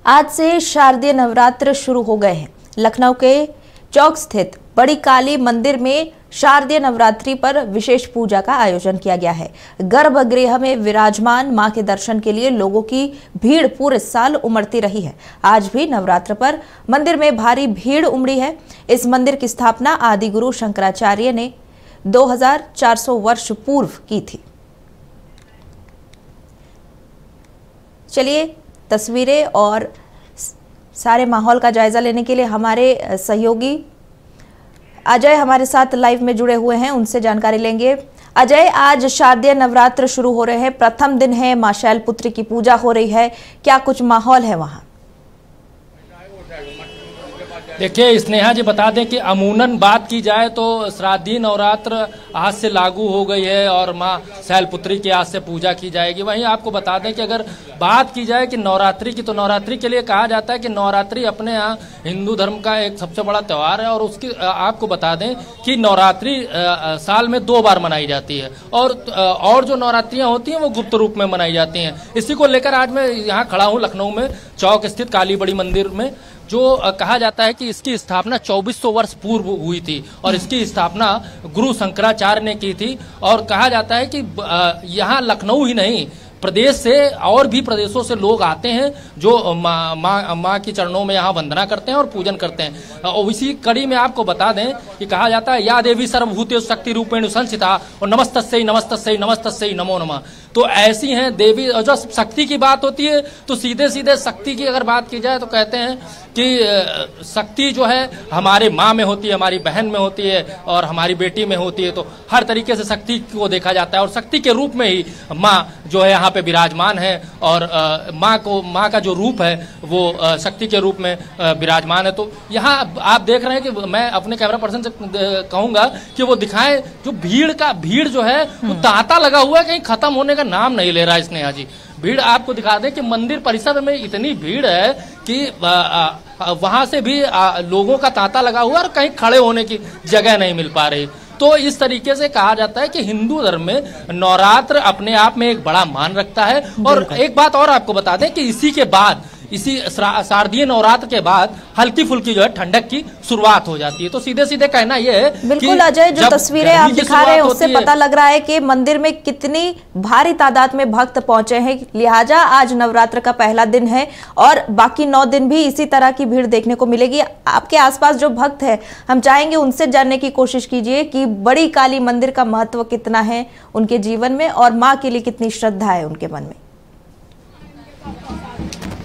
आज से शारदीय नवरात्र शुरू हो गए हैं। लखनऊ के चौक स्थित बड़ी काली मंदिर में शारदीय नवरात्रि पर विशेष पूजा का आयोजन किया गया है। गर्भगृह में विराजमान मां के दर्शन के लिए लोगों की भीड़ पूरे साल उमड़ती रही है। आज भी नवरात्र पर मंदिर में भारी भीड़ उमड़ी है। इस मंदिर की स्थापना आदि गुरु शंकराचार्य ने 2400 वर्ष पूर्व की थी। चलिए तस्वीरें और सारे माहौल का जायजा लेने के लिए हमारे सहयोगी अजय हमारे साथ लाइव में जुड़े हुए हैं, उनसे जानकारी लेंगे। अजय, आज शारदीय नवरात्र शुरू हो रहे हैं, प्रथम दिन है, मां शैलपुत्री की पूजा हो रही है, क्या कुछ माहौल है वहां? देखिए स्नेहा जी, बता दें कि अमूनन बात की जाए तो श्राद्धी नवरात्र आज से लागू हो गई है और मां शैलपुत्री की आज से पूजा की जाएगी। वहीं आपको बता दें कि अगर बात की जाए कि नवरात्रि की, तो नवरात्रि के लिए कहा जाता है कि नवरात्रि अपने यहाँ हिंदू धर्म का एक सबसे बड़ा त्यौहार है। और उसकी आपको बता दें कि नवरात्रि साल में 2 बार मनाई जाती है और जो नवरात्रियाँ होती हैं वो गुप्त रूप में मनाई जाती हैं। इसी को लेकर आज मैं यहाँ खड़ा हूँ लखनऊ में चौक स्थित काली बड़ी मंदिर में, जो कहा जाता है कि इसकी स्थापना 2400 वर्ष पूर्व हुई थी और इसकी स्थापना गुरु शंकराचार्य ने की थी। और कहा जाता है कि यहाँ लखनऊ ही नहीं, प्रदेश से और भी प्रदेशों से लोग आते हैं जो माँ की चरणों में यहाँ वंदना करते हैं और पूजन करते हैं। और इसी कड़ी में आपको बता दें कि कहा जाता है या देवी सर्वभूतेषु शक्ति रूपेण संस्थिता और नमस्तस्यै नमो नमः। तो ऐसी हैं देवी। और जब शक्ति की बात होती है तो सीधे सीधे शक्ति की अगर बात की जाए तो कहते हैं कि शक्ति जो है हमारे माँ में होती है, हमारी बहन में होती है और हमारी बेटी में होती है। तो हर तरीके से शक्ति को देखा जाता है और शक्ति के रूप में ही माँ जो है यहाँ पे विराजमान है। और माँ का जो रूप है वो शक्ति के रूप में विराजमान है। तो यहाँ आप देख रहे हैं कि मैं अपने कैमरा पर्सन से कहूंगा कि वो दिखाएं जो भीड़ जो है वो तांता लगा हुआ है, कहीं खत्म होने का नाम नहीं ले रहा है। स्नेहा जी, भीड़ आपको दिखा दें कि मंदिर परिसर में इतनी भीड़ है कि वहां से भी लोगों का तांता लगा हुआ और कहीं खड़े होने की जगह नहीं मिल पा रही। तो इस तरीके से कहा जाता है कि हिंदू धर्म में नवरात्र अपने आप में एक बड़ा मान रखता है। और एक बात और आपको बता दें कि इसी शारदीय नवरात्र के बाद हल्की फुल्की जो है ठंडक की शुरुआत हो जाती है। तो सीधे सीधे कहना यह है बिल्कुल अजय, जो तस्वीरें आप दिखा रहे हैं उससे पता लग रहा है कि मंदिर में कितनी भारी तादाद में भक्त पहुंचे हैं। लिहाजा आज नवरात्र का पहला दिन है और बाकी 9 दिन भी इसी तरह की भीड़ देखने को मिलेगी। आपके आसपास जो भक्त है, हम चाहेंगे उनसे जानने की कोशिश कीजिए कि बड़ी काली मंदिर का महत्व कितना है उनके जीवन में और माँ के लिए कितनी श्रद्धा है उनके मन में।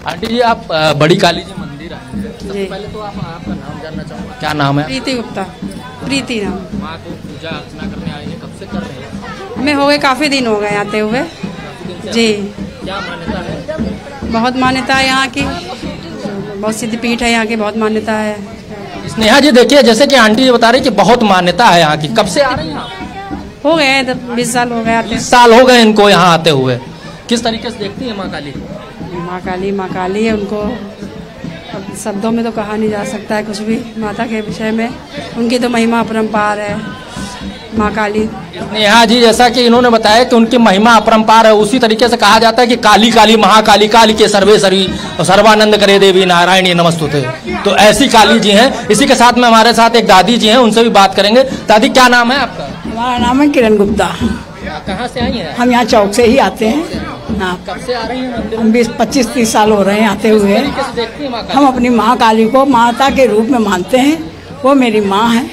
आंटी जी, आप बड़ी काली जी मंदिर आए हैं, सबसे पहले तो आपका नाम जानना चाहूँगा, क्या नाम है? प्रीति गुप्ता। प्रीति नाम। माँ को पूजा अर्चना करने आए हैं, कब से कर रहे हैं? हमें हो गए काफी दिन हो गए आते हुए जी। क्या मान्यता है? बहुत मान्यता है यहाँ की, बहुत सिद्ध पीठ है यहाँ की, बहुत मान्यता है। स्नेहा जी देखिए, जैसे कि आंटी जी बता रही कि बहुत मान्यता है यहाँ की, कब से आ रही हैं आप? हो गए 20 साल हो गए। 20 साल हो गए इनको यहाँ आते हुए। किस तरीके से देखती है माँ काली? माँ काली है, उनको अब शब्दों में तो कहा नहीं जा सकता है कुछ भी माता के विषय में। उनकी तो महिमा अपरंपार है माँ काली। नेहा जी, जैसा कि इन्होंने बताया कि उनकी महिमा अपरंपार है, उसी तरीके से कहा जाता है कि काली काली महाकाली, काली के सर्वे सर्वी सर्वानंद करे देवी नारायणी नमस्तुते। तो ऐसी काली जी हैं। इसी के साथ में हमारे साथ एक दादी जी हैं, उनसे भी बात करेंगे। दादी, क्या नाम है आपका? हमारा नाम है किरण गुप्ता। कहाँ से आई हैं? हम यहाँ चौक से ही आते हैं। हाँ, कब से आ रही हैं मंदिर? हम 20-25-30 साल हो रहे हैं आते हुए। हम अपनी माँ काली को माता के रूप में मानते हैं, वो मेरी माँ है।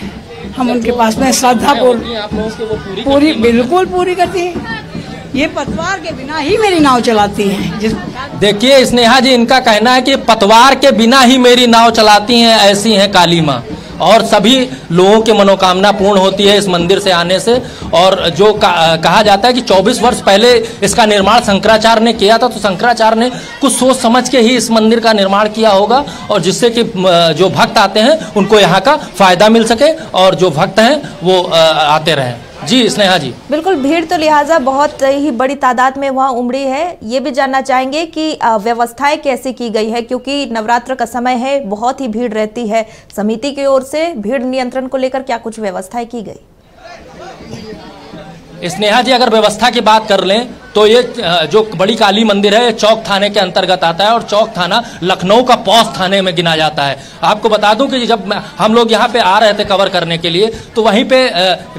हम उनके पास में श्रद्धा पूरी बिल्कुल पूरी करती है। ये पतवार के बिना ही मेरी नाव चलाती हैं। देखिए स्नेहा जी, इनका कहना है कि पतवार के बिना ही मेरी नाव चलाती हैं, ऐसी हैं काली माँ। और सभी लोगों की मनोकामना पूर्ण होती है इस मंदिर से आने से। और जो कहा जाता है कि 24 वर्ष पहले इसका निर्माण शंकराचार्य ने किया था, तो शंकराचार्य ने कुछ सोच समझ के ही इस मंदिर का निर्माण किया होगा, और जिससे कि जो भक्त आते हैं उनको यहाँ का फायदा मिल सके और जो भक्त हैं वो आते रहें। जी स्नेहा जी, बिल्कुल, भीड़ तो लिहाजा बहुत ही बड़ी तादाद में वहाँ उमड़ी है। ये भी जानना चाहेंगे कि व्यवस्थाएं कैसे की गई है, क्योंकि नवरात्र का समय है, बहुत ही भीड़ रहती है। समिति की ओर से भीड़ नियंत्रण को लेकर क्या कुछ व्यवस्थाएं की गई? स्नेहा जी, अगर व्यवस्था की बात कर लें तो ये जो बड़ी काली मंदिर है ये चौक थाने के अंतर्गत आता है और चौक थाना लखनऊ का पॉस थाने में गिना जाता है। आपको बता दूं कि जब हम लोग यहाँ पे आ रहे थे कवर करने के लिए तो वहीं पे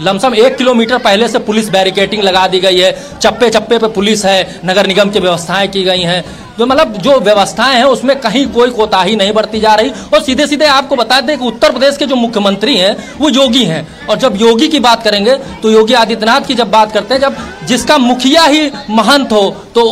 लमसम 1 किलोमीटर पहले से पुलिस बैरिकेटिंग लगा दी गई है, चप्पे चप्पे पे पुलिस है, नगर निगम की व्यवस्थाएं की गई हैं। तो मतलब जो व्यवस्थाएं हैं उसमें कहीं कोई कोताही नहीं बरती जा रही। और सीधे सीधे आपको बता दें कि उत्तर प्रदेश के जो मुख्यमंत्री हैं वो योगी हैं, और जब योगी की बात करेंगे तो योगी आदित्यनाथ की जब बात करते हैं, जब जिसका मुखिया ही महंत हो तो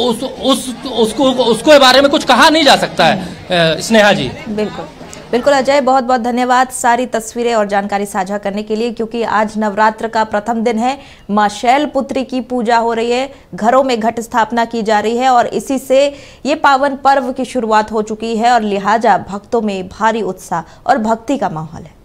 उसको बारे में कुछ कहा नहीं जा सकता है। स्नेहा जी बिल्कुल बिल्कुल अजय, बहुत बहुत धन्यवाद सारी तस्वीरें और जानकारी साझा करने के लिए, क्योंकि आज नवरात्र का प्रथम दिन है। मां शैलपुत्री की पूजा हो रही है, घरों में घट स्थापना की जा रही है और इसी से ये पावन पर्व की शुरुआत हो चुकी है और लिहाजा भक्तों में भारी उत्साह और भक्ति का माहौल है।